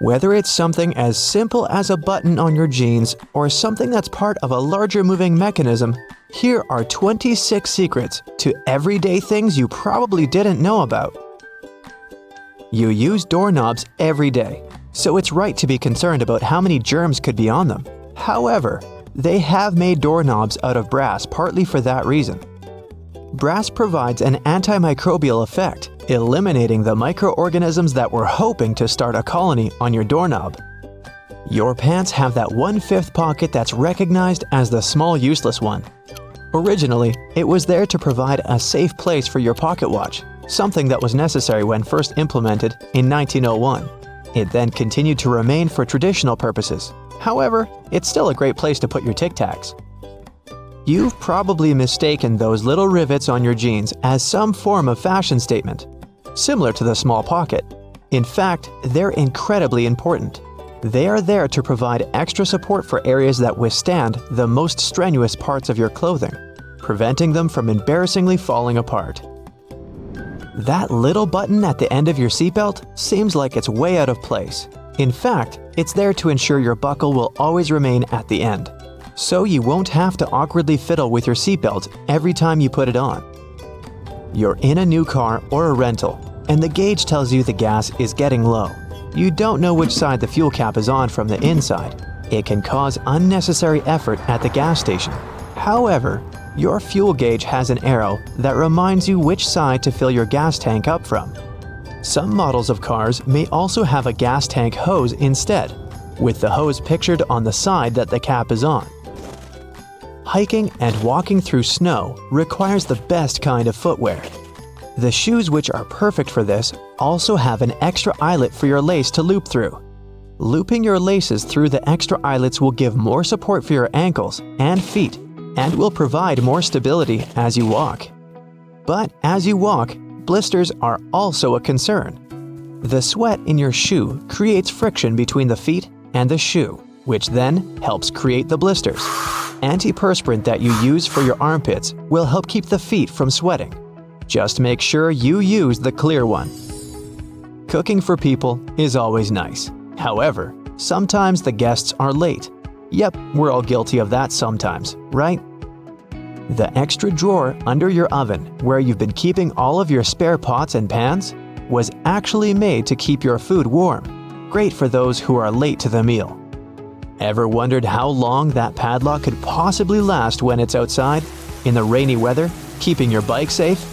Whether it's something as simple as a button on your jeans or something that's part of a larger moving mechanism, here are 26 secrets to everyday things you probably didn't know about. You use doorknobs every day, so it's right to be concerned about how many germs could be on them. However, they have made doorknobs out of brass partly for that reason. Brass provides an antimicrobial effect, eliminating the microorganisms that were hoping to start a colony on your doorknob. Your pants have that 1/5 pocket that's recognized as the small useless one. Originally, it was there to provide a safe place for your pocket watch, something that was necessary when first implemented in 1901. It then continued to remain for traditional purposes. However, it's still a great place to put your Tic Tacs. You've probably mistaken those little rivets on your jeans as some form of fashion statement, similar to the small pocket. In fact, they're incredibly important. They are there to provide extra support for areas that withstand the most strenuous parts of your clothing, preventing them from embarrassingly falling apart. That little button at the end of your seatbelt seems like it's way out of place. In fact, it's there to ensure your buckle will always remain at the end, so you won't have to awkwardly fiddle with your seatbelt every time you put it on. You're in a new car or a rental, and the gauge tells you the gas is getting low. You don't know which side the fuel cap is on from the inside. It can cause unnecessary effort at the gas station. However, your fuel gauge has an arrow that reminds you which side to fill your gas tank up from. Some models of cars may also have a gas tank hose instead, with the hose pictured on the side that the cap is on. Hiking and walking through snow requires the best kind of footwear. The shoes which are perfect for this also have an extra eyelet for your lace to loop through. Looping your laces through the extra eyelets will give more support for your ankles and feet and will provide more stability as you walk. But as you walk, blisters are also a concern. The sweat in your shoe creates friction between the feet and the shoe, which then helps create the blisters. Antiperspirant that you use for your armpits will help keep the feet from sweating. Just make sure you use the clear one. Cooking for people is always nice. However, sometimes the guests are late. Yep, we're all guilty of that sometimes, right? The extra drawer under your oven, where you've been keeping all of your spare pots and pans, was actually made to keep your food warm. Great for those who are late to the meal. Ever wondered how long that padlock could possibly last when it's outside, in the rainy weather, keeping your bike safe?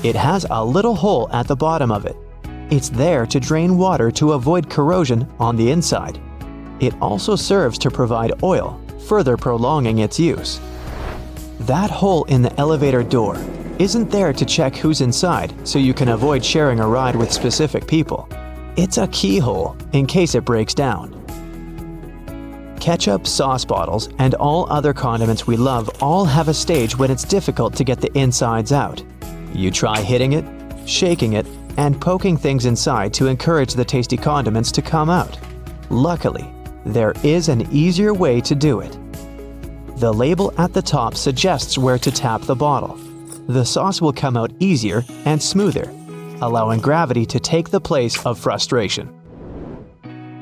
It has a little hole at the bottom of it. It's there to drain water to avoid corrosion on the inside. It also serves to provide oil, further prolonging its use. That hole in the elevator door isn't there to check who's inside so you can avoid sharing a ride with specific people. It's a keyhole in case it breaks down. Ketchup, sauce bottles, and all other condiments we love all have a stage when it's difficult to get the insides out. You try hitting it, shaking it, and poking things inside to encourage the tasty condiments to come out. Luckily, there is an easier way to do it. The label at the top suggests where to tap the bottle. The sauce will come out easier and smoother, allowing gravity to take the place of frustration.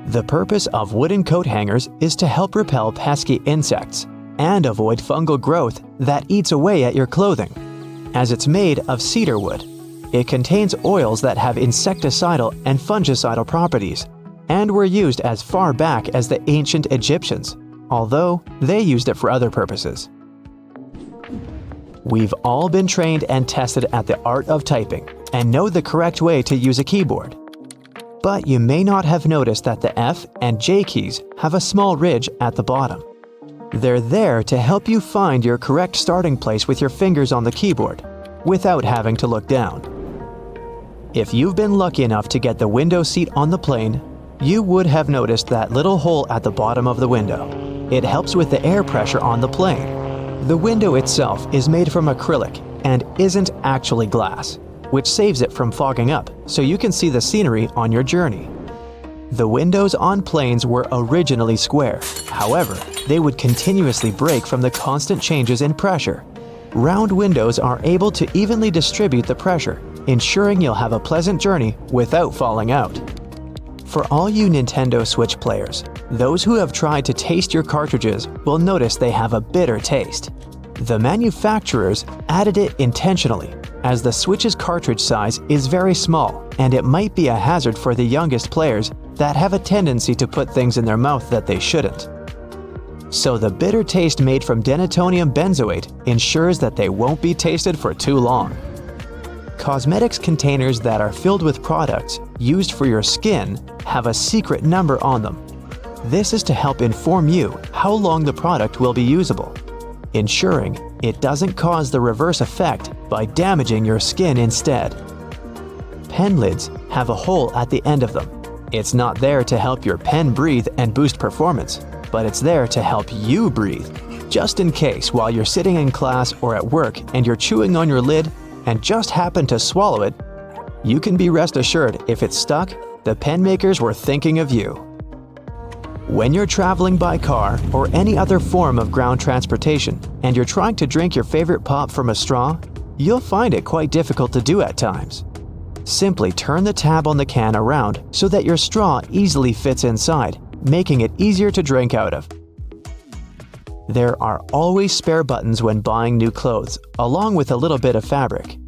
The purpose of wooden coat hangers is to help repel pesky insects and avoid fungal growth that eats away at your clothing. As it's made of cedar wood, it contains oils that have insecticidal and fungicidal properties and were used as far back as the ancient Egyptians, although they used it for other purposes. We've all been trained and tested at the art of typing and know the correct way to use a keyboard. But you may not have noticed that the F and J keys have a small ridge at the bottom. They're there to help you find your correct starting place with your fingers on the keyboard, without having to look down. If you've been lucky enough to get the window seat on the plane, you would have noticed that little hole at the bottom of the window. It helps with the air pressure on the plane. The window itself is made from acrylic and isn't actually glass, which saves it from fogging up so you can see the scenery on your journey. The windows on planes were originally square. However, they would continuously break from the constant changes in pressure. Round windows are able to evenly distribute the pressure, ensuring you'll have a pleasant journey without falling out. For all you Nintendo Switch players, those who have tried to taste your cartridges will notice they have a bitter taste. The manufacturers added it intentionally, as the Switch's cartridge size is very small and it might be a hazard for the youngest players that have a tendency to put things in their mouth that they shouldn't. So the bitter taste made from denatonium benzoate ensures that they won't be tasted for too long. Cosmetics containers that are filled with products used for your skin have a secret number on them. This is to help inform you how long the product will be usable, ensuring it doesn't cause the reverse effect by damaging your skin instead. Pen lids have a hole at the end of them. It's not there to help your pen breathe and boost performance, but it's there to help you breathe, just in case while you're sitting in class or at work and you're chewing on your lid and just happen to swallow it. You can be rest assured if it's stuck, the pen makers were thinking of you. When you're traveling by car or any other form of ground transportation and you're trying to drink your favorite pop from a straw, you'll find it quite difficult to do at times. Simply turn the tab on the can around so that your straw easily fits inside, making it easier to drink out of. There are always spare buttons when buying new clothes, along with a little bit of fabric.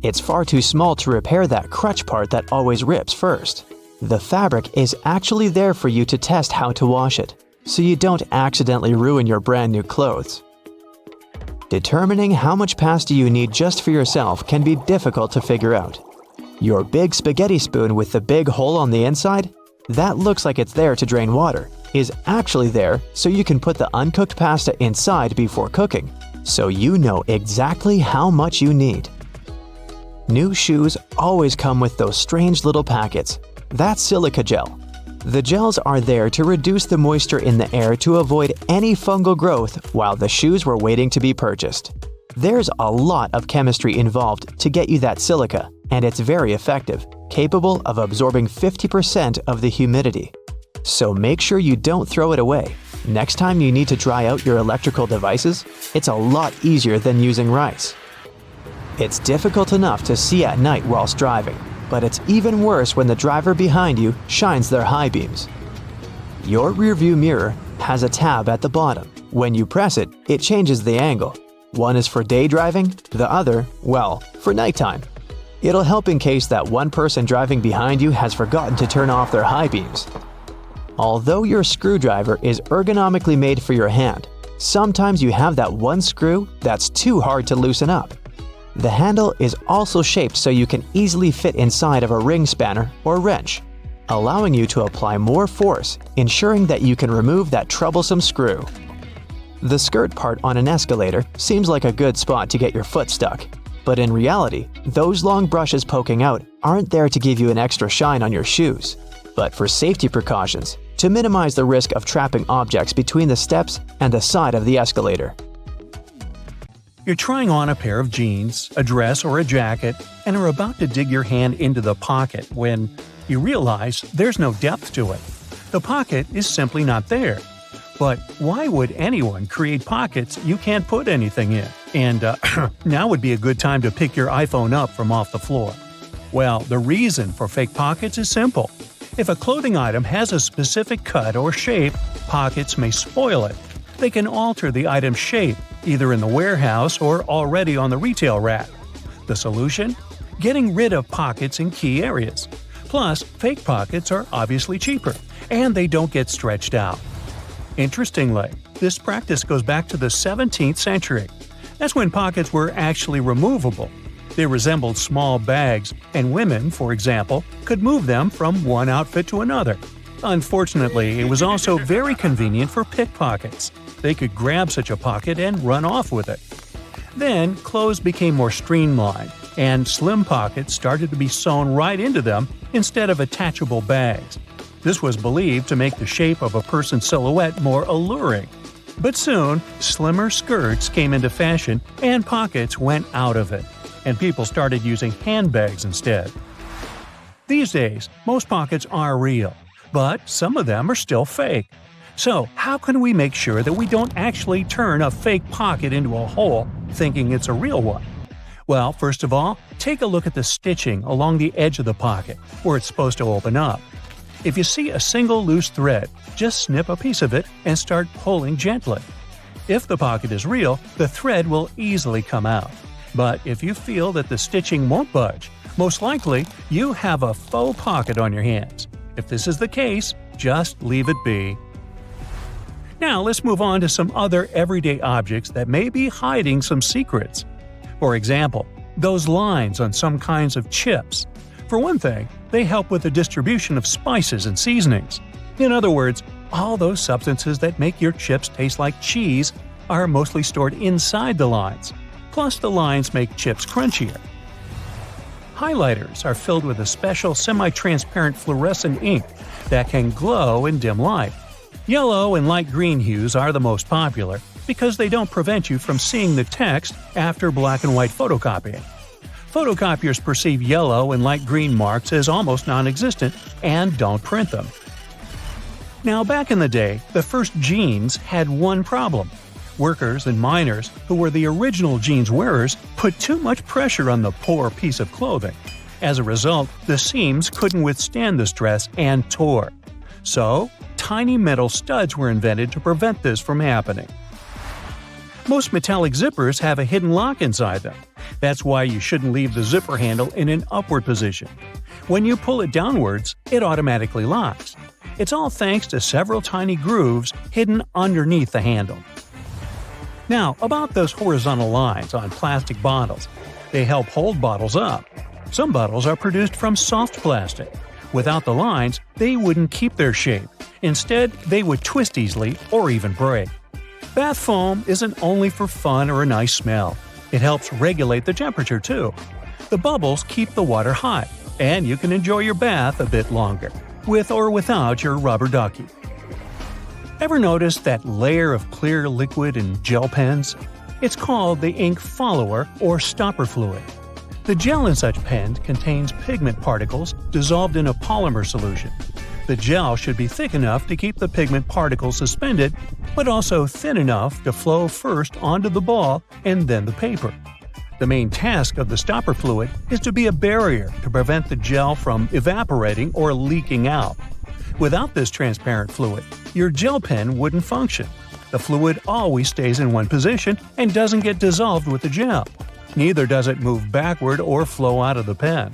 It's far too small to repair that crutch part that always rips first. The fabric is actually there for you to test how to wash it, so you don't accidentally ruin your brand new clothes. Determining how much pasta you need just for yourself can be difficult to figure out. Your big spaghetti spoon with the big hole on the inside? That looks like it's there to drain water, is actually there so you can put the uncooked pasta inside before cooking, so you know exactly how much you need. New shoes always come with those strange little packets. That's silica gel. The gels are there to reduce the moisture in the air to avoid any fungal growth while the shoes were waiting to be purchased. There's a lot of chemistry involved to get you that silica, and it's very effective, capable of absorbing 50% of the humidity. So make sure you don't throw it away. Next time you need to dry out your electrical devices, it's a lot easier than using rice. It's difficult enough to see at night whilst driving, but it's even worse when the driver behind you shines their high beams. Your rearview mirror has a tab at the bottom. When you press it, it changes the angle. One is for day driving, the other, well, for nighttime. It'll help in case that one person driving behind you has forgotten to turn off their high beams. Although your screwdriver is ergonomically made for your hand, sometimes you have that one screw that's too hard to loosen up. The handle is also shaped so you can easily fit inside of a ring spanner or wrench, allowing you to apply more force, ensuring that you can remove that troublesome screw. The skirt part on an escalator seems like a good spot to get your foot stuck, but in reality, those long brushes poking out aren't there to give you an extra shine on your shoes, but for safety precautions, to minimize the risk of trapping objects between the steps and the side of the escalator. You're trying on a pair of jeans, a dress, or a jacket, and are about to dig your hand into the pocket when you realize there's no depth to it. The pocket is simply not there. But why would anyone create pockets you can't put anything in? And now would be a good time to pick your iPhone up from off the floor. Well, the reason for fake pockets is simple. If a clothing item has a specific cut or shape, pockets may spoil it. They can alter the item's shape, either in the warehouse or already on the retail rack. The solution? Getting rid of pockets in key areas. Plus, fake pockets are obviously cheaper, and they don't get stretched out. Interestingly, this practice goes back to the 17th century. That's when pockets were actually removable. They resembled small bags, and women, for example, could move them from one outfit to another. Unfortunately, it was also very convenient for pickpockets. They could grab such a pocket and run off with it. Then, clothes became more streamlined, and slim pockets started to be sewn right into them instead of attachable bags. This was believed to make the shape of a person's silhouette more alluring. But soon, slimmer skirts came into fashion and pockets went out of it, and people started using handbags instead. These days, most pockets are real, but some of them are still fake. So, how can we make sure that we don't actually turn a fake pocket into a hole thinking it's a real one? Well, first of all, take a look at the stitching along the edge of the pocket, where it's supposed to open up. If you see a single loose thread, just snip a piece of it and start pulling gently. If the pocket is real, the thread will easily come out. But if you feel that the stitching won't budge, most likely you have a faux pocket on your hands. If this is the case, just leave it be. Now let's move on to some other everyday objects that may be hiding some secrets. For example, those lines on some kinds of chips. For one thing, they help with the distribution of spices and seasonings. In other words, all those substances that make your chips taste like cheese are mostly stored inside the lines. Plus, the lines make chips crunchier. Highlighters are filled with a special semi-transparent fluorescent ink that can glow in dim light. Yellow and light green hues are the most popular because they don't prevent you from seeing the text after black and white photocopying. Photocopiers perceive yellow and light green marks as almost non-existent and don't print them. Now, back in the day, the first jeans had one problem. Workers and miners, who were the original jeans wearers, put too much pressure on the poor piece of clothing. As a result, the seams couldn't withstand the stress and tore. So, tiny metal studs were invented to prevent this from happening. Most metallic zippers have a hidden lock inside them. That's why you shouldn't leave the zipper handle in an upward position. When you pull it downwards, it automatically locks. It's all thanks to several tiny grooves hidden underneath the handle. Now, about those horizontal lines on plastic bottles. They help hold bottles up. Some bottles are produced from soft plastic. Without the lines, they wouldn't keep their shape. Instead, they would twist easily or even break. Bath foam isn't only for fun or a nice smell. It helps regulate the temperature too. The bubbles keep the water hot, and you can enjoy your bath a bit longer, with or without your rubber ducky. Ever notice that layer of clear liquid in gel pens? It's called the ink follower or stopper fluid. The gel in such pens contains pigment particles dissolved in a polymer solution. The gel should be thick enough to keep the pigment particles suspended, but also thin enough to flow first onto the ball and then the paper. The main task of the stopper fluid is to be a barrier to prevent the gel from evaporating or leaking out. Without this transparent fluid, your gel pen wouldn't function. The fluid always stays in one position and doesn't get dissolved with the gel. Neither does it move backward or flow out of the pen.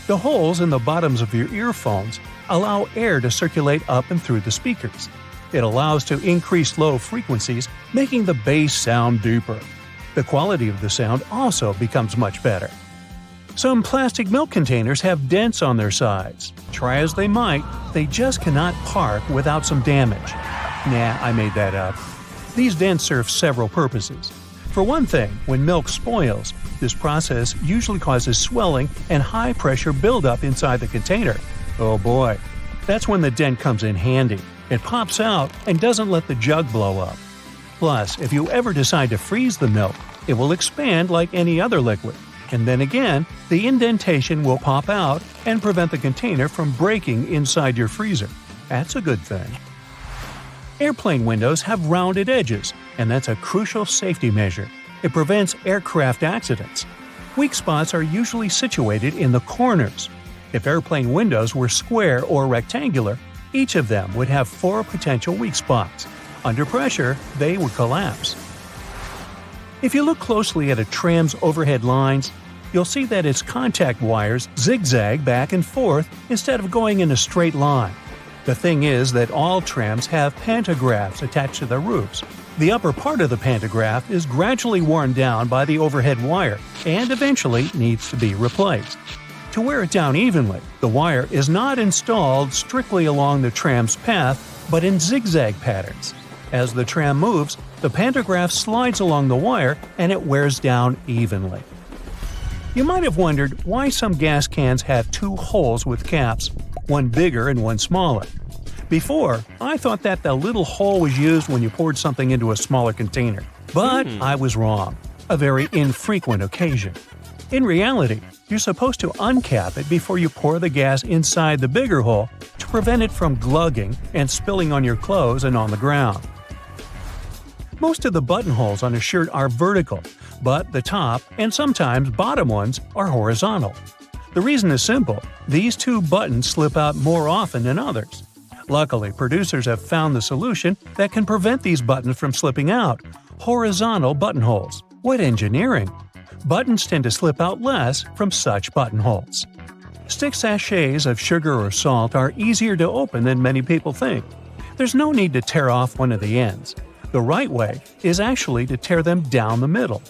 The holes in the bottoms of your earphones allow air to circulate up and through the speakers. It allows to increase low frequencies, making the bass sound deeper. The quality of the sound also becomes much better. Some plastic milk containers have dents on their sides. Try as they might, they just cannot park without some damage. Nah, I made that up. These dents serve several purposes. For one thing, when milk spoils, this process usually causes swelling and high-pressure buildup inside the container. Oh boy, that's when the dent comes in handy. It pops out and doesn't let the jug blow up. Plus, if you ever decide to freeze the milk, it will expand like any other liquid. And then again, the indentation will pop out and prevent the container from breaking inside your freezer. That's a good thing. Airplane windows have rounded edges, and that's a crucial safety measure. It prevents aircraft accidents. Weak spots are usually situated in the corners. If airplane windows were square or rectangular, each of them would have 4 potential weak spots. Under pressure, they would collapse. If you look closely at a tram's overhead lines, you'll see that its contact wires zigzag back and forth instead of going in a straight line. The thing is that all trams have pantographs attached to their roofs. The upper part of the pantograph is gradually worn down by the overhead wire and eventually needs to be replaced. To wear it down evenly, the wire is not installed strictly along the tram's path, but in zigzag patterns. As the tram moves, the pantograph slides along the wire and it wears down evenly. You might have wondered why some gas cans have 2 holes with caps, one bigger and one smaller. Before, I thought that the little hole was used when you poured something into a smaller container. But I was wrong. A very infrequent occasion. In reality, you're supposed to uncap it before you pour the gas inside the bigger hole to prevent it from glugging and spilling on your clothes and on the ground. Most of the buttonholes on a shirt are vertical, but the top and sometimes bottom ones are horizontal. The reason is simple: these two buttons slip out more often than others. Luckily, producers have found the solution that can prevent these buttons from slipping out: horizontal buttonholes. What engineering! Buttons tend to slip out less from such buttonholes. Stick sachets of sugar or salt are easier to open than many people think. There's no need to tear off one of the ends. The right way is actually to tear them down the middle.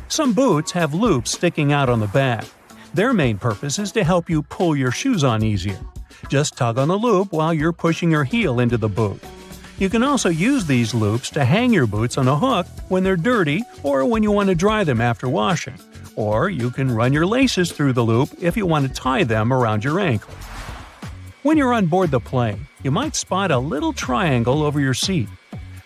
Some boots have loops sticking out on the back. Their main purpose is to help you pull your shoes on easier. Just tug on the loop while you're pushing your heel into the boot. You can also use these loops to hang your boots on a hook when they're dirty or when you want to dry them after washing. Or you can run your laces through the loop if you want to tie them around your ankle. When you're on board the plane, you might spot a little triangle over your seat.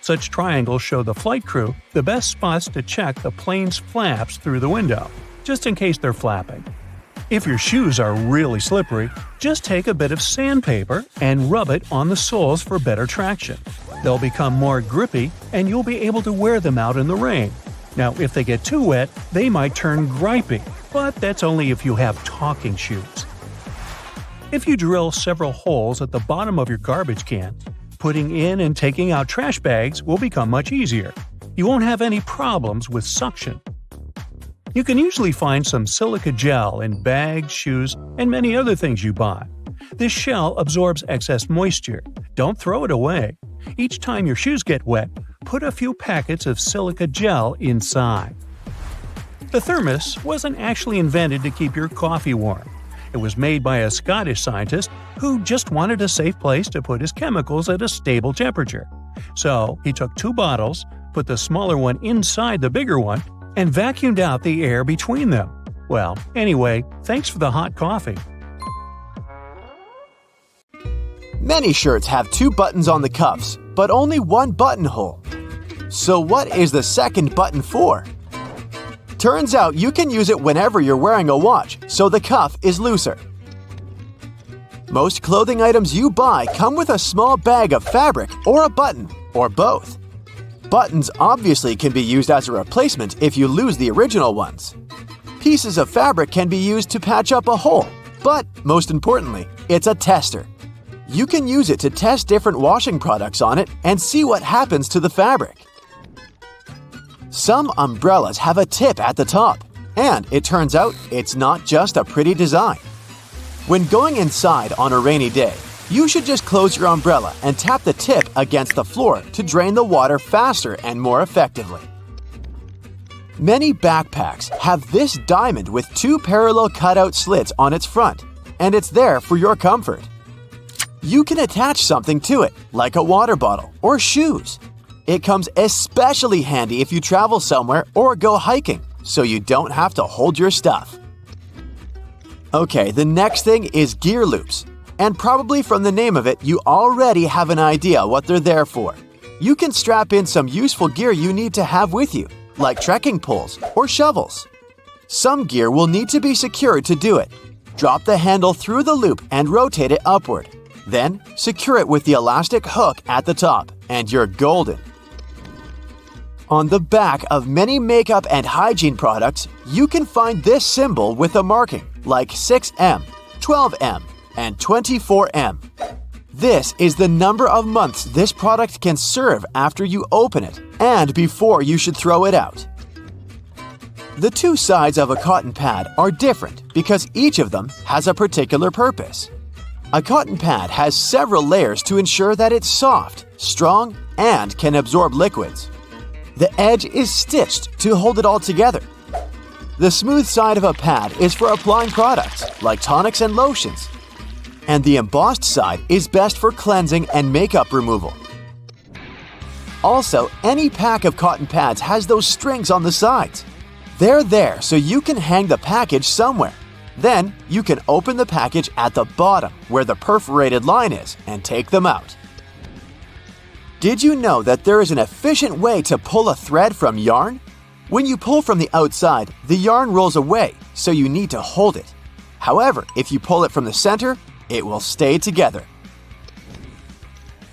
Such triangles show the flight crew the best spots to check the plane's flaps through the window, just in case they're flapping. If your shoes are really slippery, just take a bit of sandpaper and rub it on the soles for better traction. They'll become more grippy and you'll be able to wear them out in the rain. Now, if they get too wet, they might turn gripey, but that's only if you have talking shoes. If you drill several holes at the bottom of your garbage can, putting in and taking out trash bags will become much easier. You won't have any problems with suction. You can usually find some silica gel in bags, shoes, and many other things you buy. This shell absorbs excess moisture. Don't throw it away. Each time your shoes get wet, put a few packets of silica gel inside. The thermos wasn't actually invented to keep your coffee warm. It was made by a Scottish scientist who just wanted a safe place to put his chemicals at a stable temperature. So he took 2 bottles, put the smaller one inside the bigger one, and vacuumed out the air between them. Well, anyway, thanks for the hot coffee. Many shirts have 2 buttons on the cuffs, but only 1 buttonhole. So what is the second button for? Turns out you can use it whenever you're wearing a watch, so the cuff is looser. Most clothing items you buy come with a small bag of fabric or a button, or both. Buttons obviously can be used as a replacement if you lose the original ones. Pieces of fabric can be used to patch up a hole, but most importantly, it's a tester. You can use it to test different washing products on it and see what happens to the fabric. Some umbrellas have a tip at the top, and it turns out it's not just a pretty design. When going inside on a rainy day, you should just close your umbrella and tap the tip against the floor to drain the water faster and more effectively. Many backpacks have this diamond with 2 parallel cutout slits on its front, and it's there for your comfort. You can attach something to it, like a water bottle or shoes. It comes especially handy if you travel somewhere or go hiking, so you don't have to hold your stuff. Okay, the next thing is gear loops. And probably from the name of it, you already have an idea what they're there for. You can strap in some useful gear you need to have with you, like trekking poles or shovels. Some gear will need to be secured to do it. Drop the handle through the loop and rotate it upward. Then, secure it with the elastic hook at the top, and you're golden. On the back of many makeup and hygiene products, you can find this symbol with a marking, like 6M, 12M, and 24M. This is the number of months this product can serve after you open it and before you should throw it out. The 2 sides of a cotton pad are different because each of them has a particular purpose. A cotton pad has several layers to ensure that it's soft, strong, and can absorb liquids. The edge is stitched to hold it all together. The smooth side of a pad is for applying products like tonics and lotions, and the embossed side is best for cleansing and makeup removal. Also, any pack of cotton pads has those strings on the sides. They're there so you can hang the package somewhere. Then, you can open the package at the bottom where the perforated line is and take them out. Did you know that there is an efficient way to pull a thread from yarn? When you pull from the outside, the yarn rolls away, so you need to hold it. However, if you pull it from the center, it will stay together.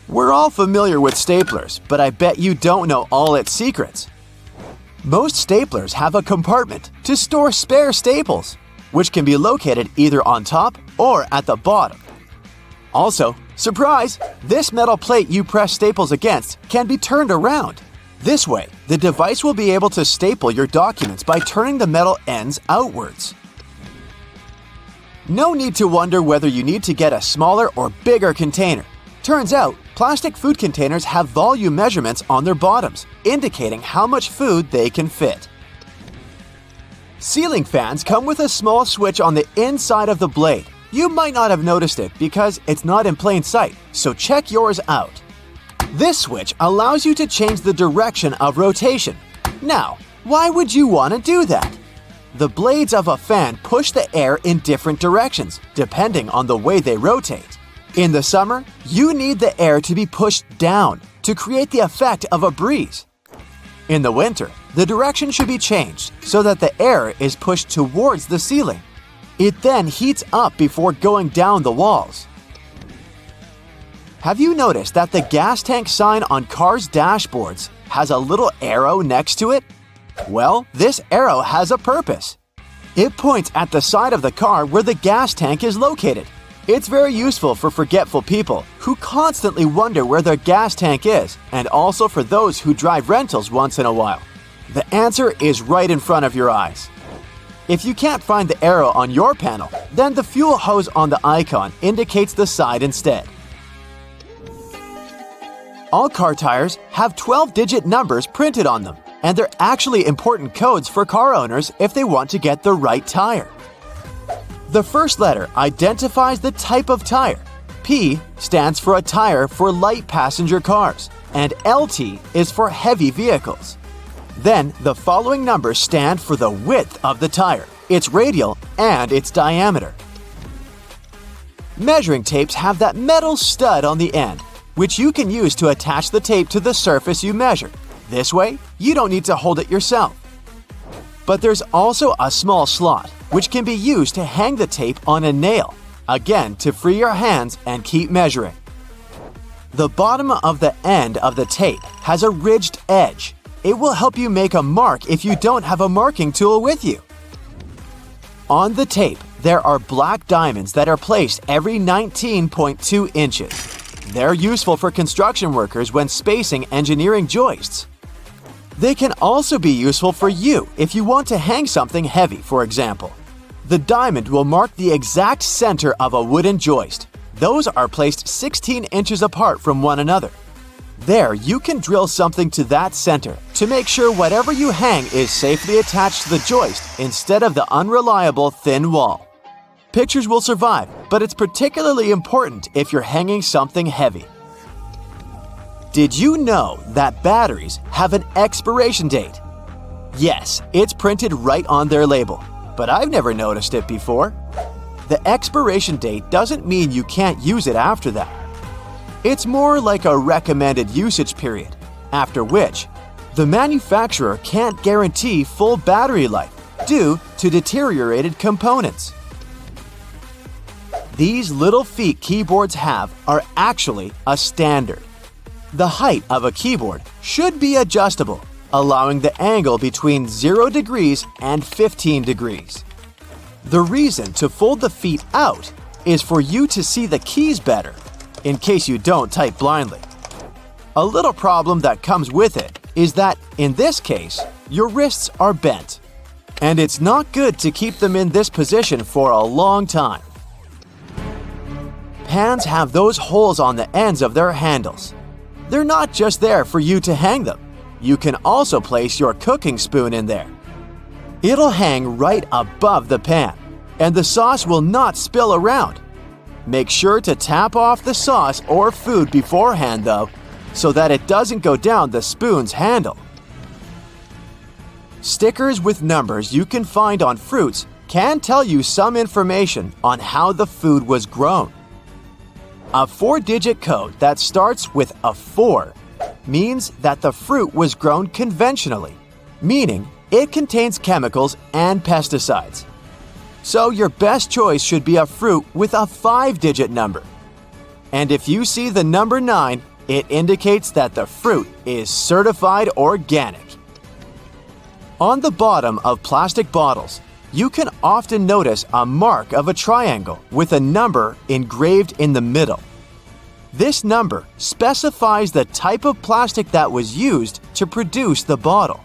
We're all familiar with staplers, but I bet you don't know all its secrets. Most staplers have a compartment to store spare staples. which can be located either on top or at the bottom. Also, surprise! This metal plate you press staples against can be turned around. This way, the device will be able to staple your documents by turning the metal ends outwards. No need to wonder whether you need to get a smaller or bigger container. Turns out, plastic food containers have volume measurements on their bottoms, indicating how much food they can fit. Ceiling fans come with a small switch on the inside of the blade. You might not have noticed it because it's not in plain sight, so check yours out. This switch allows you to change the direction of rotation. Now, why would you want to do that? The blades of a fan push the air in different directions, depending on the way they rotate. In the summer, you need the air to be pushed down to create the effect of a breeze. In the winter, the direction should be changed so that the air is pushed towards the ceiling. It then heats up before going down the walls. Have you noticed that the gas tank sign on cars' dashboards has a little arrow next to it? Well, this arrow has a purpose. It points at the side of the car where the gas tank is located. It's very useful for forgetful people who constantly wonder where their gas tank is, and also for those who drive rentals once in a while. The answer is right in front of your eyes. If you can't find the arrow on your panel, then the fuel hose on the icon indicates the side instead. All car tires have 12-digit numbers printed on them, and they're actually important codes for car owners if they want to get the right tire. The first letter identifies the type of tire. P stands for a tire for light passenger cars, and LT is for heavy vehicles. Then, the following numbers stand for the width of the tire, its radial, and its diameter. Measuring tapes have that metal stud on the end, which you can use to attach the tape to the surface you measure. This way, you don't need to hold it yourself. But there's also a small slot, which can be used to hang the tape on a nail, again to free your hands and keep measuring. The bottom of the end of the tape has a ridged edge. It will help you make a mark if you don't have a marking tool with you. On the tape, there are black diamonds that are placed every 19.2 inches. They're useful for construction workers when spacing engineering joists. They can also be useful for you if you want to hang something heavy, for example. The diamond will mark the exact center of a wooden joist. Those are placed 16 inches apart from one another. There, you can drill something to that center to make sure whatever you hang is safely attached to the joist instead of the unreliable thin wall. Pictures will survive, but it's particularly important if you're hanging something heavy. Did you know that batteries have an expiration date? Yes, it's printed right on their label, but I've never noticed it before. The expiration date doesn't mean you can't use it after that. It's more like a recommended usage period, after which the manufacturer can't guarantee full battery life due to deteriorated components. These little feet keyboards have are actually a standard. The height of a keyboard should be adjustable, allowing the angle between 0 degrees and 15 degrees. The reason to fold the feet out is for you to see the keys better, in case you don't type blindly. A little problem that comes with it is that, in this case, your wrists are bent, and it's not good to keep them in this position for a long time. Pans have those holes on the ends of their handles. They're not just there for you to hang them. You can also place your cooking spoon in there. It'll hang right above the pan, and the sauce will not spill around. Make sure to tap off the sauce or food beforehand, though, so that it doesn't go down the spoon's handle. Stickers with numbers you can find on fruits can tell you some information on how the food was grown. A 4-digit code that starts with a 4 means that the fruit was grown conventionally, meaning it contains chemicals and pesticides. So your best choice should be a fruit with a 5-digit number. And if you see the number 9, it indicates that the fruit is certified organic. On the bottom of plastic bottles, you can often notice a mark of a triangle with a number engraved in the middle. This number specifies the type of plastic that was used to produce the bottle.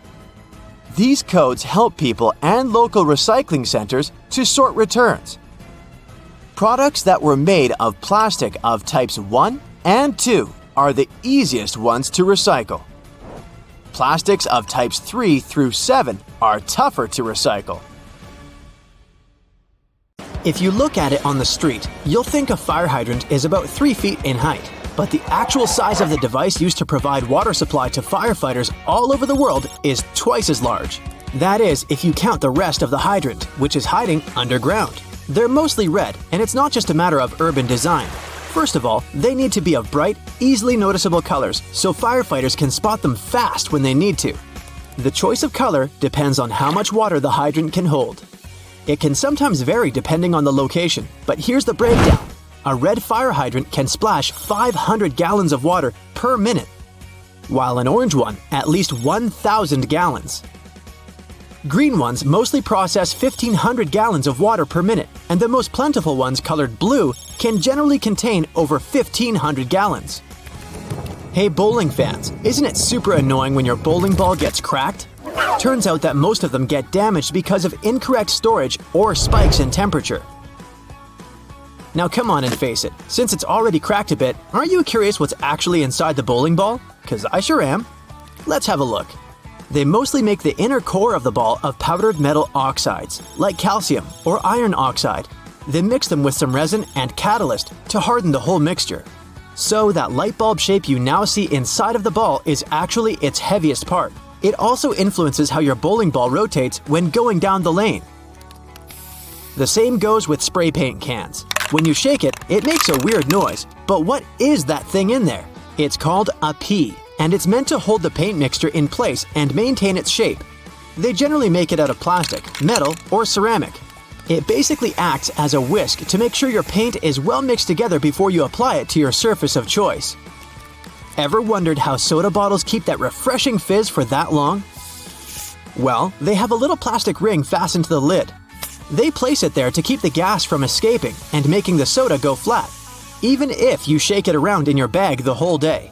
These codes help people and local recycling centers to sort returns. Products that were made of plastic of types 1 and 2 are the easiest ones to recycle. Plastics of types 3 through 7 are tougher to recycle. If you look at it on the street, you'll think a fire hydrant is about 3 feet in height. But the actual size of the device used to provide water supply to firefighters all over the world is twice as large. That is, if you count the rest of the hydrant, which is hiding underground. They're mostly red, and it's not just a matter of urban design. First of all, they need to be of bright, easily noticeable colors so firefighters can spot them fast when they need to. The choice of color depends on how much water the hydrant can hold. It can sometimes vary depending on the location, but here's the breakdown. A red fire hydrant can splash 500 gallons of water per minute, while an orange one at least 1,000 gallons. Green ones mostly process 1,500 gallons of water per minute, and the most plentiful ones colored blue can generally contain over 1,500 gallons. Hey bowling fans, isn't it super annoying when your bowling ball gets cracked? Turns out that most of them get damaged because of incorrect storage or spikes in temperature. Now come on and face it, since it's already cracked a bit, aren't you curious what's actually inside the bowling ball? 'Cause I sure am. Let's have a look. They mostly make the inner core of the ball of powdered metal oxides, like calcium or iron oxide. They mix them with some resin and catalyst to harden the whole mixture. So that light bulb shape you now see inside of the ball is actually its heaviest part. It also influences how your bowling ball rotates when going down the lane. The same goes with spray paint cans. When you shake it, it makes a weird noise. But what is that thing in there? It's called a pea, and it's meant to hold the paint mixture in place and maintain its shape. They generally make it out of plastic, metal, or ceramic. It basically acts as a whisk to make sure your paint is well mixed together before you apply it to your surface of choice. Ever wondered how soda bottles keep that refreshing fizz for that long? Well, they have a little plastic ring fastened to the lid. They place it there to keep the gas from escaping and making the soda go flat, even if you shake it around in your bag the whole day.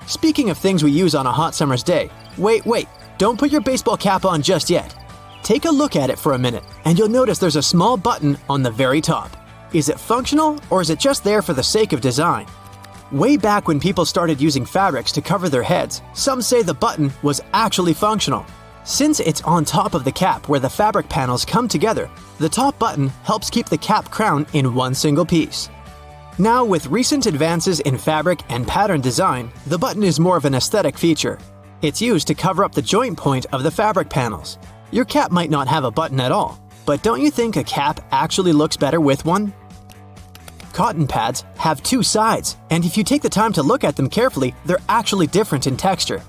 Speaking of things we use on a hot summer's day, wait, don't put your baseball cap on just yet. Take a look at it for a minute, and you'll notice there's a small button on the very top. Is it functional, or is it just there for the sake of design? Way back when people started using fabrics to cover their heads, some say the button was actually functional. Since it's on top of the cap where the fabric panels come together, the top button helps keep the cap crown in one single piece. Now, with recent advances in fabric and pattern design, the button is more of an aesthetic feature. It's used to cover up the joint point of the fabric panels. Your cap might not have a button at all, but don't you think a cap actually looks better with one? Cotton pads have two sides, and if you take the time to look at them carefully, they're actually different in texture.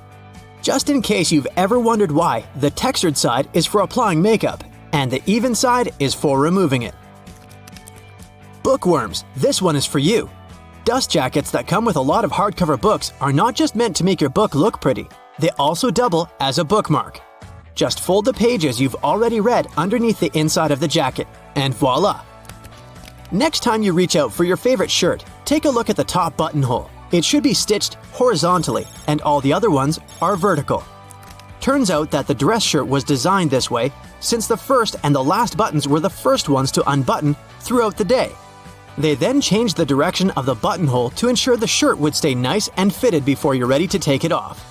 Just in case you've ever wondered why, the textured side is for applying makeup, and the even side is for removing it. Bookworms, this one is for you. Dust jackets that come with a lot of hardcover books are not just meant to make your book look pretty, they also double as a bookmark. Just fold the pages you've already read underneath the inside of the jacket, and voila! Next time you reach out for your favorite shirt, take a look at the top buttonhole. It should be stitched horizontally, and all the other ones are vertical. Turns out that the dress shirt was designed this way since the first and the last buttons were the first ones to unbutton throughout the day. They then changed the direction of the buttonhole to ensure the shirt would stay nice and fitted before you're ready to take it off.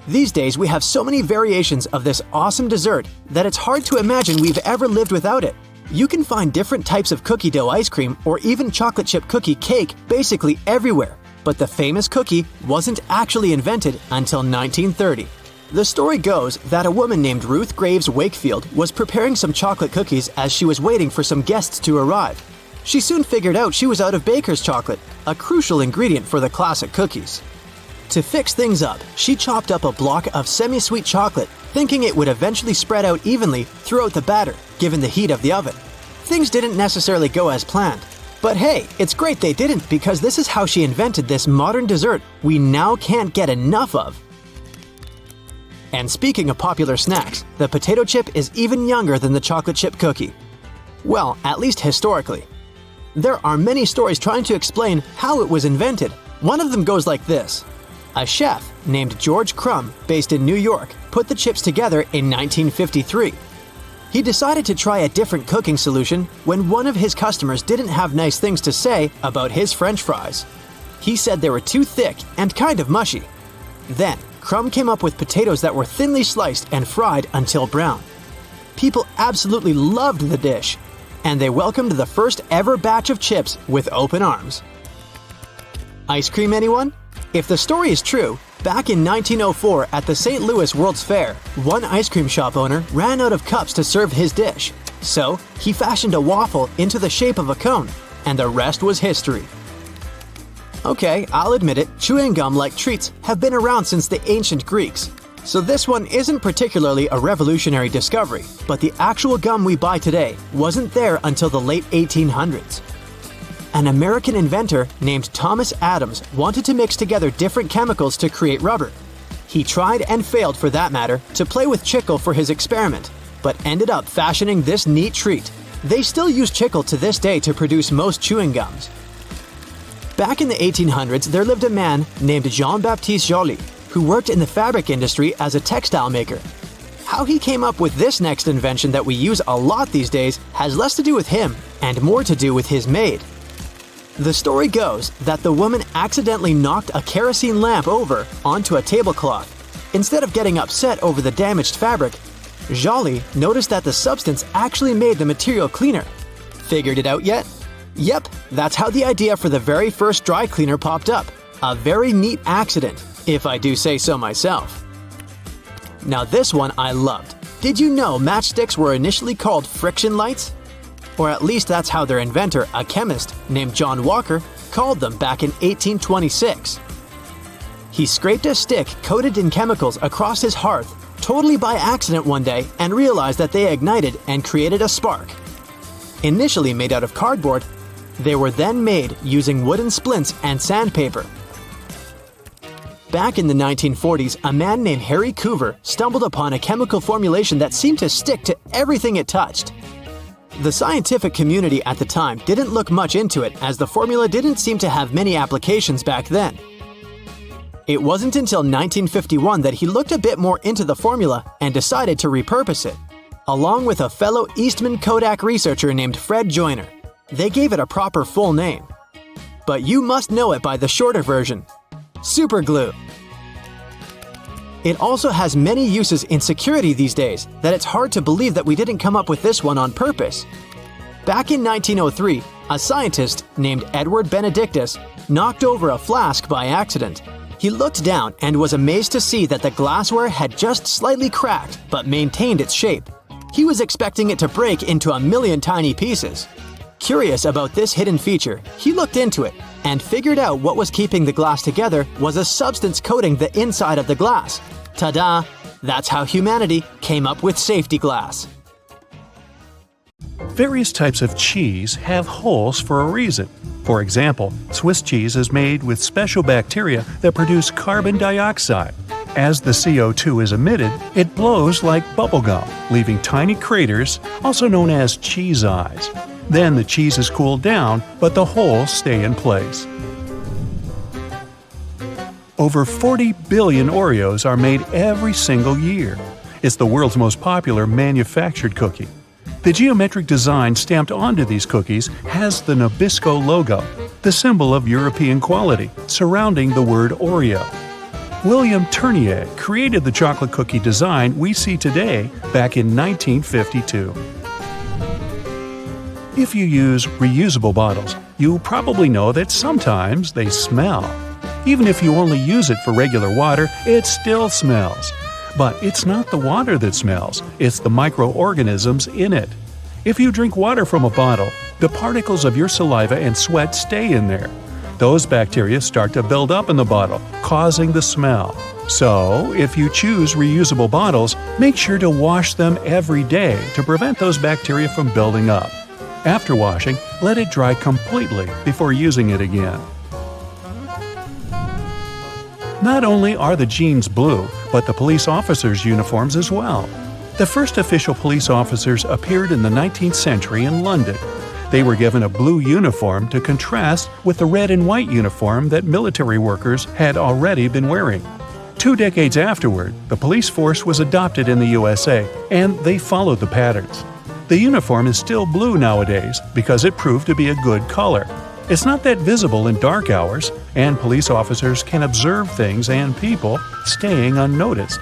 These days we have so many variations of this awesome dessert that it's hard to imagine we've ever lived without it. You can find different types of cookie dough ice cream or even chocolate chip cookie cake basically everywhere, but the famous cookie wasn't actually invented until 1930. The story goes that a woman named Ruth Graves Wakefield was preparing some chocolate cookies as she was waiting for some guests to arrive. She soon figured out she was out of baker's chocolate, a crucial ingredient for the classic cookies. To fix things up, she chopped up a block of semi-sweet chocolate, thinking it would eventually spread out evenly throughout the batter, given the heat of the oven. Things didn't necessarily go as planned. But hey, it's great they didn't, because this is how she invented this modern dessert we now can't get enough of. And speaking of popular snacks, the potato chip is even younger than the chocolate chip cookie. Well, at least historically. There are many stories trying to explain how it was invented. One of them goes like this. A chef named George Crumb, based in New York, put the chips together in 1953. He decided to try a different cooking solution when one of his customers didn't have nice things to say about his French fries. He said they were too thick and kind of mushy. Then, Crumb came up with potatoes that were thinly sliced and fried until brown. People absolutely loved the dish, and they welcomed the first ever batch of chips with open arms. Ice cream, anyone? If the story is true, back in 1904 at the St. Louis World's Fair, one ice cream shop owner ran out of cups to serve his dish. So, he fashioned a waffle into the shape of a cone, and the rest was history. Okay, I'll admit it, chewing gum-like treats have been around since the ancient Greeks. So this one isn't particularly a revolutionary discovery, but the actual gum we buy today wasn't there until the late 1800s. An American inventor named Thomas Adams wanted to mix together different chemicals to create rubber. He tried and failed, for that matter, to play with chicle for his experiment, but ended up fashioning this neat treat. They still use chicle to this day to produce most chewing gums. Back in the 1800s, there lived a man named Jean-Baptiste Joly, who worked in the fabric industry as a textile maker. How he came up with this next invention that we use a lot these days has less to do with him and more to do with his maid. The story goes that the woman accidentally knocked a kerosene lamp over onto a tablecloth. Instead of getting upset over the damaged fabric, Joly noticed that the substance actually made the material cleaner. Figured it out yet? Yep, that's how the idea for the very first dry cleaner popped up. A very neat accident, if I do say so myself. Now this one I loved. Did you know matchsticks were initially called friction lights? Or at least that's how their inventor, a chemist named John Walker, called them back in 1826. He scraped a stick coated in chemicals across his hearth totally by accident one day and realized that they ignited and created a spark. Initially made out of cardboard, they were then made using wooden splints and sandpaper. Back in the 1940s, a man named Harry Coover stumbled upon a chemical formulation that seemed to stick to everything it touched. The scientific community at the time didn't look much into it, as the formula didn't seem to have many applications back then. It wasn't until 1951 that he looked a bit more into the formula and decided to repurpose it, along with a fellow Eastman Kodak researcher named Fred Joyner. They gave it a proper full name. But you must know it by the shorter version: super glue. It also has many uses in security these days that it's hard to believe that we didn't come up with this one on purpose. Back in 1903, a scientist named Edward Benedictus knocked over a flask by accident. He looked down and was amazed to see that the glassware had just slightly cracked but maintained its shape. He was expecting it to break into a million tiny pieces. Curious about this hidden feature, he looked into it and figured out what was keeping the glass together was a substance coating the inside of the glass. Ta-da! That's how humanity came up with safety glass. Various types of cheese have holes for a reason. For example, Swiss cheese is made with special bacteria that produce carbon dioxide. As the CO2 is emitted, it blows like bubblegum, leaving tiny craters, also known as cheese eyes. Then the cheese is cooled down, but the holes stay in place. Over 40 billion Oreos are made every single year. It's the world's most popular manufactured cookie. The geometric design stamped onto these cookies has the Nabisco logo, the symbol of European quality, surrounding the word Oreo. William Tournier created the chocolate cookie design we see today back in 1952. If you use reusable bottles, you probably know that sometimes they smell. Even if you only use it for regular water, it still smells. But it's not the water that smells, it's the microorganisms in it. If you drink water from a bottle, the particles of your saliva and sweat stay in there. Those bacteria start to build up in the bottle, causing the smell. So, if you choose reusable bottles, make sure to wash them every day to prevent those bacteria from building up. After washing, let it dry completely before using it again. Not only are the jeans blue, but the police officers' uniforms as well. The first official police officers appeared in the 19th century in London. They were given a blue uniform to contrast with the red and white uniform that military workers had already been wearing. 2 decades afterward, the police force was adopted in the USA, and they followed the patterns. The uniform is still blue nowadays because it proved to be a good color. It's not that visible in dark hours, and police officers can observe things and people staying unnoticed.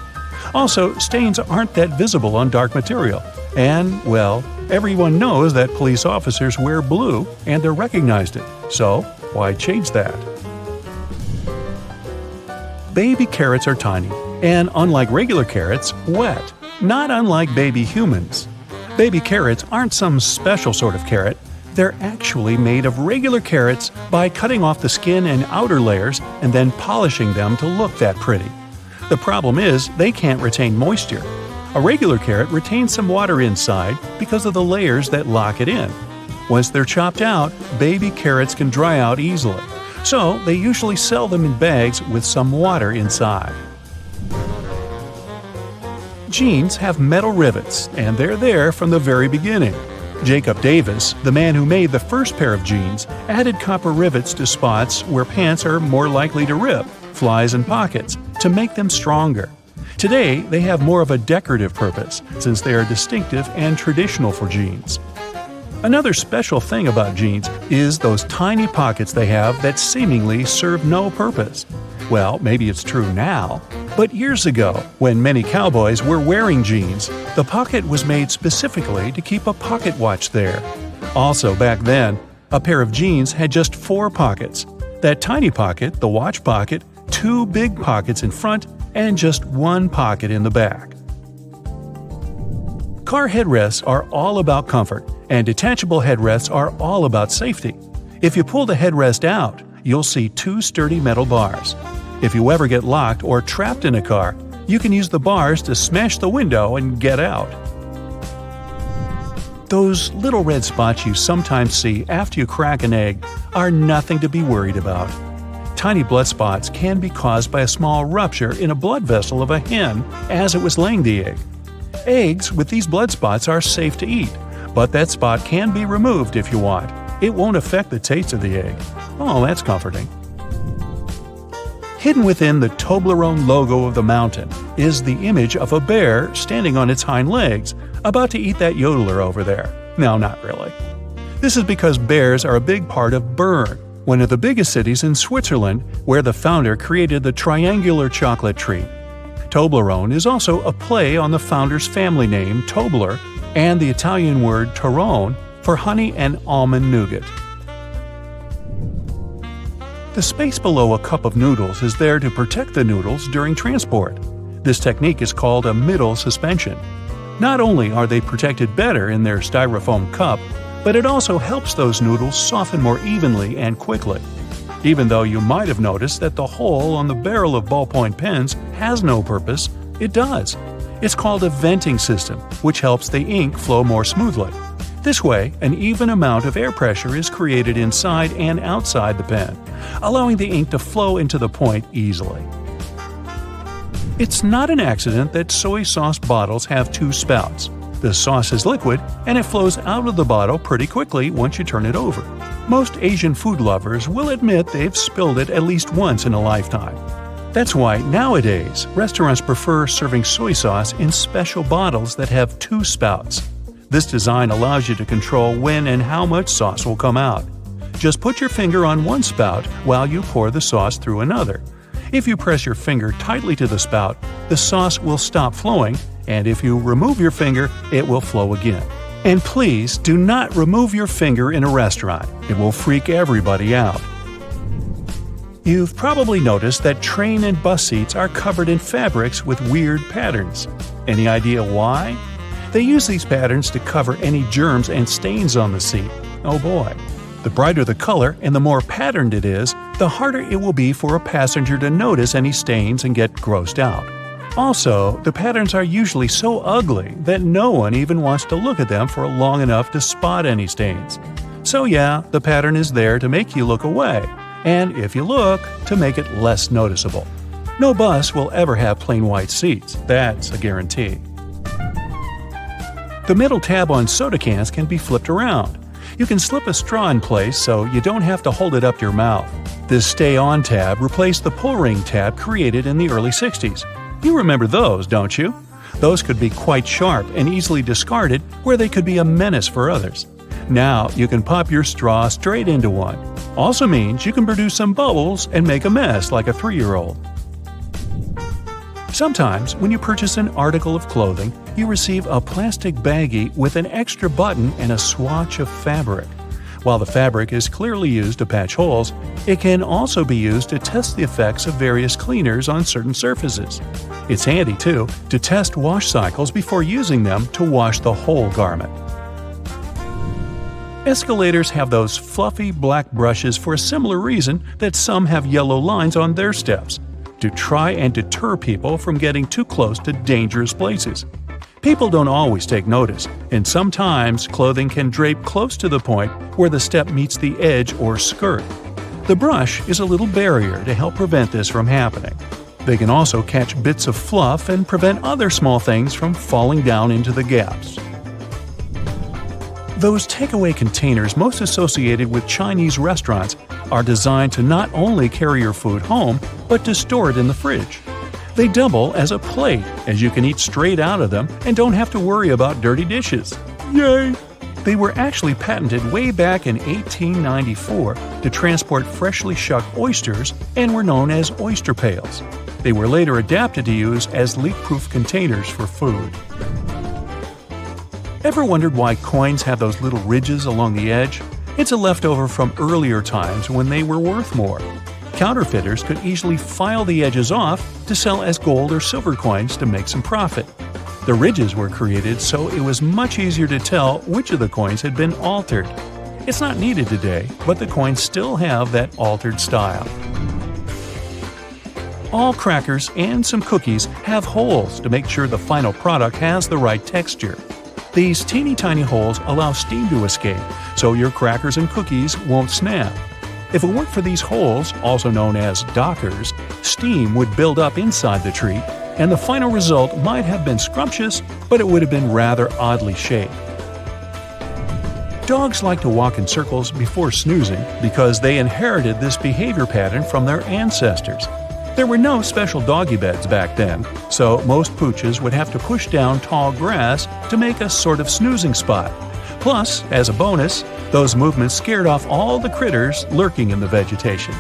Also, stains aren't that visible on dark material. And, well, everyone knows that police officers wear blue and they're recognized it. So, why change that? Baby carrots are tiny, and unlike regular carrots, wet, not unlike baby humans. Baby carrots aren't some special sort of carrot. They're actually made of regular carrots by cutting off the skin and outer layers and then polishing them to look that pretty. The problem is they can't retain moisture. A regular carrot retains some water inside because of the layers that lock it in. Once they're chopped out, baby carrots can dry out easily. So they usually sell them in bags with some water inside. Jeans have metal rivets, and they're there from the very beginning. Jacob Davis, the man who made the first pair of jeans, added copper rivets to spots where pants are more likely to rip, flies and pockets, to make them stronger. Today, they have more of a decorative purpose, since they are distinctive and traditional for jeans. Another special thing about jeans is those tiny pockets they have that seemingly serve no purpose. Well, maybe it's true now, but years ago, when many cowboys were wearing jeans, the pocket was made specifically to keep a pocket watch there. Also, back then, a pair of jeans had just 4 pockets. That tiny pocket, the watch pocket, 2 big pockets in front, and just 1 pocket in the back. Car headrests are all about comfort, and detachable headrests are all about safety. If you pull the headrest out, you'll see 2 sturdy metal bars. If you ever get locked or trapped in a car, you can use the bars to smash the window and get out. Those little red spots you sometimes see after you crack an egg are nothing to be worried about. Tiny blood spots can be caused by a small rupture in a blood vessel of a hen as it was laying the egg. Eggs with these blood spots are safe to eat, but that spot can be removed if you want. It won't affect the taste of the egg. Oh, that's comforting. Hidden within the Toblerone logo of the mountain is the image of a bear standing on its hind legs, about to eat that yodeler over there. No, not really. This is because bears are a big part of Bern, one of the biggest cities in Switzerland, where the founder created the triangular chocolate treat. Toblerone is also a play on the founder's family name, Tobler, and the Italian word Torrone for honey and almond nougat. The space below a cup of noodles is there to protect the noodles during transport. This technique is called a middle suspension. Not only are they protected better in their styrofoam cup, but it also helps those noodles soften more evenly and quickly. Even though you might have noticed that the hole on the barrel of ballpoint pens has no purpose, it does. It's called a venting system, which helps the ink flow more smoothly. This way, an even amount of air pressure is created inside and outside the pen, allowing the ink to flow into the point easily. It's not an accident that soy sauce bottles have 2 spouts. The sauce is liquid, and it flows out of the bottle pretty quickly once you turn it over. Most Asian food lovers will admit they've spilled it at least once in a lifetime. That's why nowadays, restaurants prefer serving soy sauce in special bottles that have 2 spouts. This design allows you to control when and how much sauce will come out. Just put your finger on one spout while you pour the sauce through another. If you press your finger tightly to the spout, the sauce will stop flowing, and if you remove your finger, it will flow again. And please do not remove your finger in a restaurant. It will freak everybody out. You've probably noticed that train and bus seats are covered in fabrics with weird patterns. Any idea why? They use these patterns to cover any germs and stains on the seat. Oh boy. The brighter the color and the more patterned it is, the harder it will be for a passenger to notice any stains and get grossed out. Also, the patterns are usually so ugly that no one even wants to look at them for long enough to spot any stains. So yeah, the pattern is there to make you look away, and if you look, to make it less noticeable. No bus will ever have plain white seats, that's a guarantee. The metal tab on soda cans can be flipped around. You can slip a straw in place so you don't have to hold it up to your mouth. This stay-on tab replaced the pull ring tab created in the early 60s. You remember those, don't you? Those could be quite sharp and easily discarded where they could be a menace for others. Now you can pop your straw straight into one. Also means you can produce some bubbles and make a mess like a 3-year-old. Sometimes, when you purchase an article of clothing, you receive a plastic baggie with an extra button and a swatch of fabric. While the fabric is clearly used to patch holes, it can also be used to test the effects of various cleaners on certain surfaces. It's handy, too, to test wash cycles before using them to wash the whole garment. Escalators have those fluffy black brushes for a similar reason that some have yellow lines on their steps, to try and deter people from getting too close to dangerous places. People don't always take notice, and sometimes clothing can drape close to the point where the step meets the edge or skirt. The brush is a little barrier to help prevent this from happening. They can also catch bits of fluff and prevent other small things from falling down into the gaps. Those takeaway containers most associated with Chinese restaurants are designed to not only carry your food home, but to store it in the fridge. They double as a plate, as you can eat straight out of them and don't have to worry about dirty dishes. Yay! They were actually patented way back in 1894 to transport freshly shucked oysters and were known as oyster pails. They were later adapted to use as leak-proof containers for food. Ever wondered why coins have those little ridges along the edge? It's a leftover from earlier times when they were worth more. Counterfeiters could easily file the edges off to sell as gold or silver coins to make some profit. The ridges were created so it was much easier to tell which of the coins had been altered. It's not needed today, but the coins still have that altered style. All crackers and some cookies have holes to make sure the final product has the right texture. These teeny tiny holes allow steam to escape, so your crackers and cookies won't snap. If it weren't for these holes, also known as dockers, steam would build up inside the treat, and the final result might have been scrumptious, but it would have been rather oddly shaped. Dogs like to walk in circles before snoozing because they inherited this behavior pattern from their ancestors. There were no special doggy beds back then, so most pooches would have to push down tall grass to make a sort of snoozing spot. Plus, as a bonus, those movements scared off all the critters lurking in the vegetation.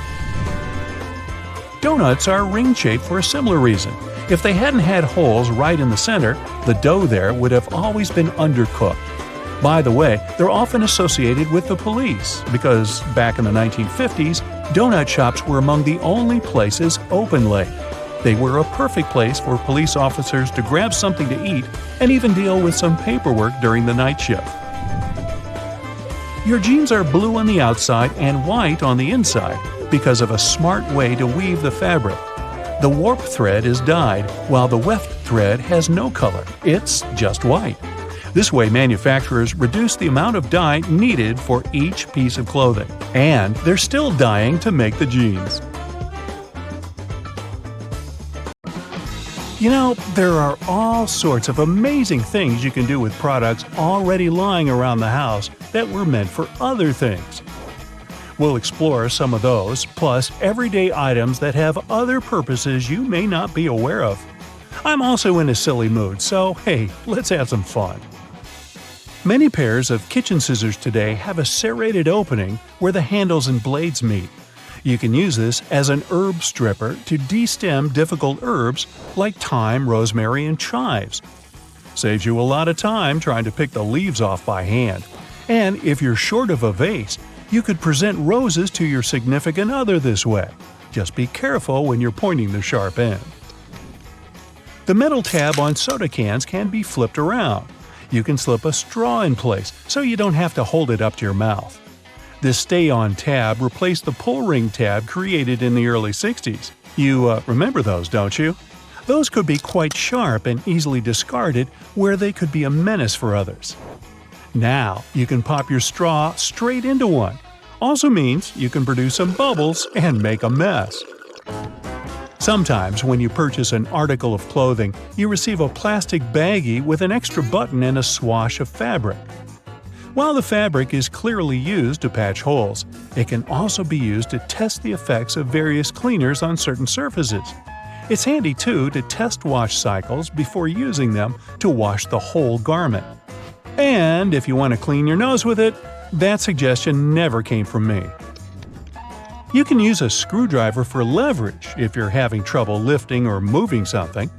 Donuts are ring-shaped for a similar reason. If they hadn't had holes right in the center, the dough there would have always been undercooked. By the way, they're often associated with the police because back in the 1950s, donut shops were among the only places open late. They were a perfect place for police officers to grab something to eat and even deal with some paperwork during the night shift. Your jeans are blue on the outside and white on the inside because of a smart way to weave the fabric. The warp thread is dyed, while the weft thread has no color. It's just white. This way, manufacturers reduce the amount of dye needed for each piece of clothing. And they're still dyeing to make the jeans. You know, there are all sorts of amazing things you can do with products already lying around the house that were meant for other things. We'll explore some of those, plus everyday items that have other purposes you may not be aware of. I'm also in a silly mood, so hey, let's have some fun. Many pairs of kitchen scissors today have a serrated opening where the handles and blades meet. You can use this as an herb stripper to destem difficult herbs like thyme, rosemary, and chives. Saves you a lot of time trying to pick the leaves off by hand. And if you're short of a vase, you could present roses to your significant other this way. Just be careful when you're pointing the sharp end. The metal tab on soda cans can be flipped around. You can slip a straw in place so you don't have to hold it up to your mouth. This stay-on tab replaced the pull ring tab created in the early 60s. You remember those, don't you? Those could be quite sharp and easily discarded where they could be a menace for others. Now you can pop your straw straight into one. Also means you can produce some bubbles and make a mess. Sometimes when you purchase an article of clothing, you receive a plastic baggie with an extra button and a swash of fabric. While the fabric is clearly used to patch holes, it can also be used to test the effects of various cleaners on certain surfaces. It's handy too to test wash cycles before using them to wash the whole garment. And if you want to clean your nose with it, that suggestion never came from me. You can use a screwdriver for leverage if you're having trouble lifting or moving something.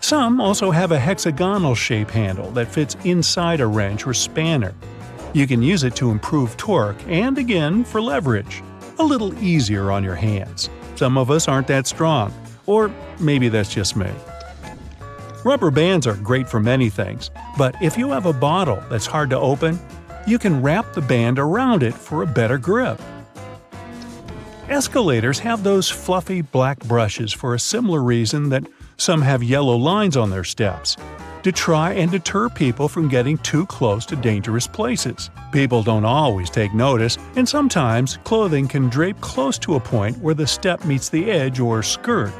Some also have a hexagonal shape handle that fits inside a wrench or spanner. You can use it to improve torque and, again, for leverage. A little easier on your hands. Some of us aren't that strong. Or maybe that's just me. Rubber bands are great for many things, but if you have a bottle that's hard to open, you can wrap the band around it for a better grip. Escalators have those fluffy black brushes for a similar reason that some have yellow lines on their steps, to try and deter people from getting too close to dangerous places. People don't always take notice, and sometimes clothing can drape close to a point where the step meets the edge or skirt.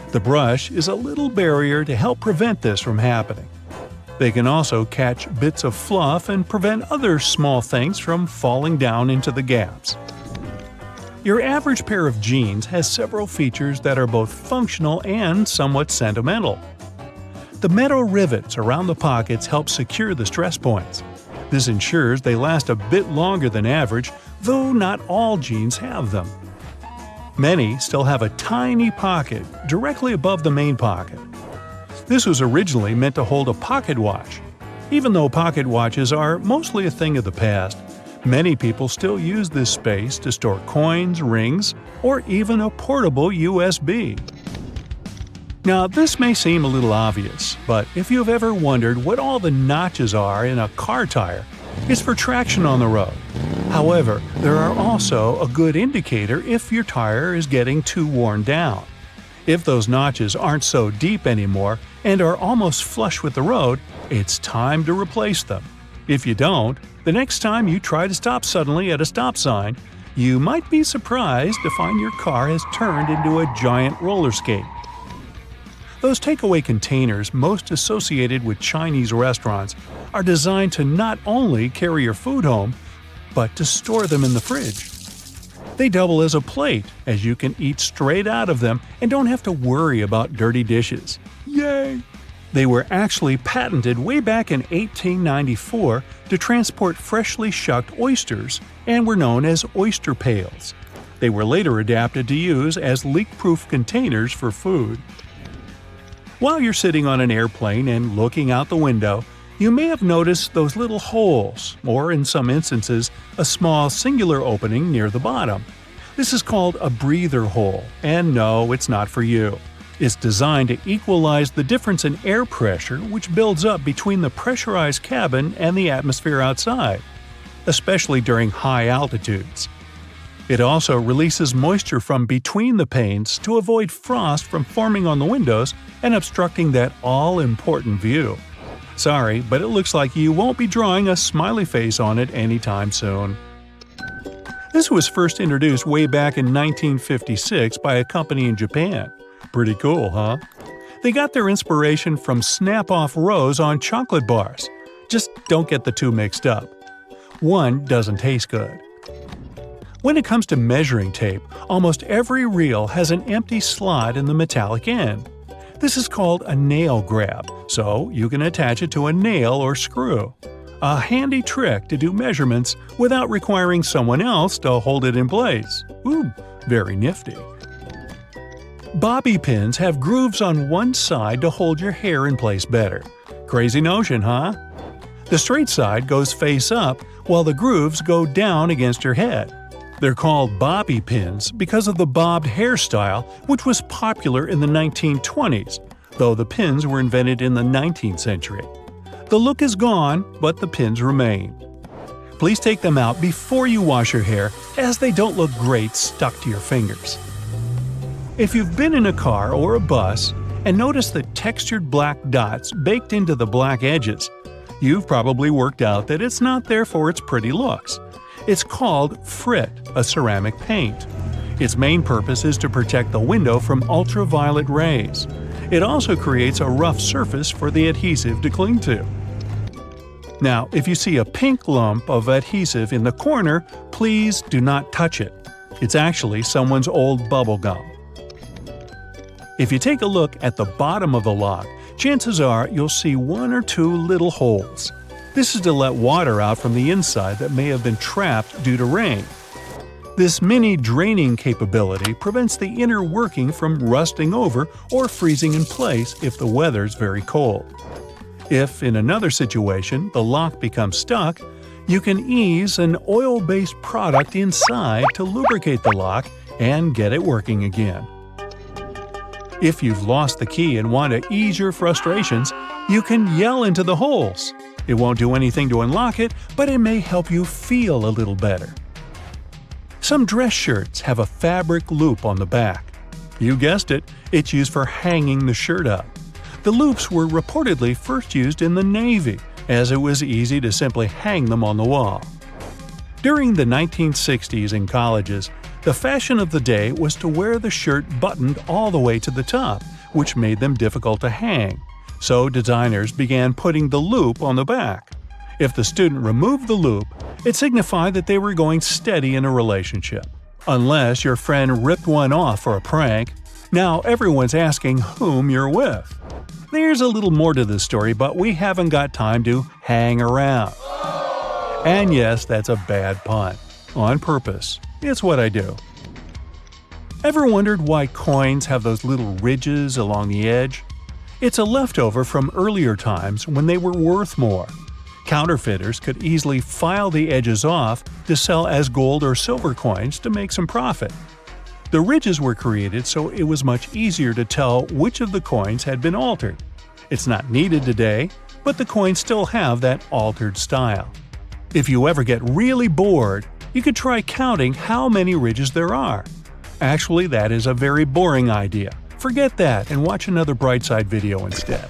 The brush is a little barrier to help prevent this from happening. They can also catch bits of fluff and prevent other small things from falling down into the gaps. Your average pair of jeans has several features that are both functional and somewhat sentimental. The metal rivets around the pockets help secure the stress points. This ensures they last a bit longer than average, though not all jeans have them. Many still have a tiny pocket directly above the main pocket. This was originally meant to hold a pocket watch. Even though pocket watches are mostly a thing of the past, many people still use this space to store coins, rings, or even a portable USB. Now, this may seem a little obvious, but if you've ever wondered what all the notches are in a car tire, it's for traction on the road. However, there are also a good indicator if your tire is getting too worn down. If those notches aren't so deep anymore and are almost flush with the road, it's time to replace them. If you don't, the next time you try to stop suddenly at a stop sign, you might be surprised to find your car has turned into a giant roller skate. Those takeaway containers most associated with Chinese restaurants are designed to not only carry your food home, but to store them in the fridge. They double as a plate, as you can eat straight out of them and don't have to worry about dirty dishes. Yay! They were actually patented way back in 1894 to transport freshly shucked oysters and were known as oyster pails. They were later adapted to use as leak-proof containers for food. While you're sitting on an airplane and looking out the window, you may have noticed those little holes, or in some instances, a small singular opening near the bottom. This is called a breather hole, and no, it's not for you. It's designed to equalize the difference in air pressure which builds up between the pressurized cabin and the atmosphere outside, especially during high altitudes. It also releases moisture from between the panes to avoid frost from forming on the windows and obstructing that all-important view. Sorry, but it looks like you won't be drawing a smiley face on it anytime soon. This was first introduced way back in 1956 by a company in Japan. Pretty cool, huh? They got their inspiration from snap-off rows on chocolate bars. Just don't get the two mixed up. One doesn't taste good. When it comes to measuring tape, almost every reel has an empty slot in the metallic end. This is called a nail grab, so you can attach it to a nail or screw. A handy trick to do measurements without requiring someone else to hold it in place. Ooh, very nifty. Bobby pins have grooves on one side to hold your hair in place better. Crazy notion, huh? The straight side goes face up, while the grooves go down against your head. They're called bobby pins because of the bobbed hairstyle, which was popular in the 1920s, though the pins were invented in the 19th century. The look is gone, but the pins remain. Please take them out before you wash your hair, as they don't look great stuck to your fingers. If you've been in a car or a bus and noticed the textured black dots baked into the black edges, you've probably worked out that it's not there for its pretty looks. It's called frit, a ceramic paint. Its main purpose is to protect the window from ultraviolet rays. It also creates a rough surface for the adhesive to cling to. Now, if you see a pink lump of adhesive in the corner, please do not touch it. It's actually someone's old bubble gum. If you take a look at the bottom of the lock, chances are you'll see one or two little holes. This is to let water out from the inside that may have been trapped due to rain. This mini draining capability prevents the inner working from rusting over or freezing in place if the weather's very cold. If, in another situation, the lock becomes stuck, you can ease an oil-based product inside to lubricate the lock and get it working again. If you've lost the key and want to ease your frustrations, you can yell into the holes. It won't do anything to unlock it, but it may help you feel a little better. Some dress shirts have a fabric loop on the back. You guessed it, it's used for hanging the shirt up. The loops were reportedly first used in the Navy, as it was easy to simply hang them on the wall. During the 1960s in colleges, the fashion of the day was to wear the shirt buttoned all the way to the top, which made them difficult to hang. So designers began putting the loop on the back. If the student removed the loop, it signified that they were going steady in a relationship. Unless your friend ripped one off for a prank, now everyone's asking whom you're with. There's a little more to this story, but we haven't got time to hang around. And yes, that's a bad pun. On purpose. It's what I do. Ever wondered why coins have those little ridges along the edge? It's a leftover from earlier times when they were worth more. Counterfeiters could easily file the edges off to sell as gold or silver coins to make some profit. The ridges were created so it was much easier to tell which of the coins had been altered. It's not needed today, but the coins still have that altered style. If you ever get really bored, you could try counting how many ridges there are. Actually, that is a very boring idea. Forget that and watch another Brightside video instead.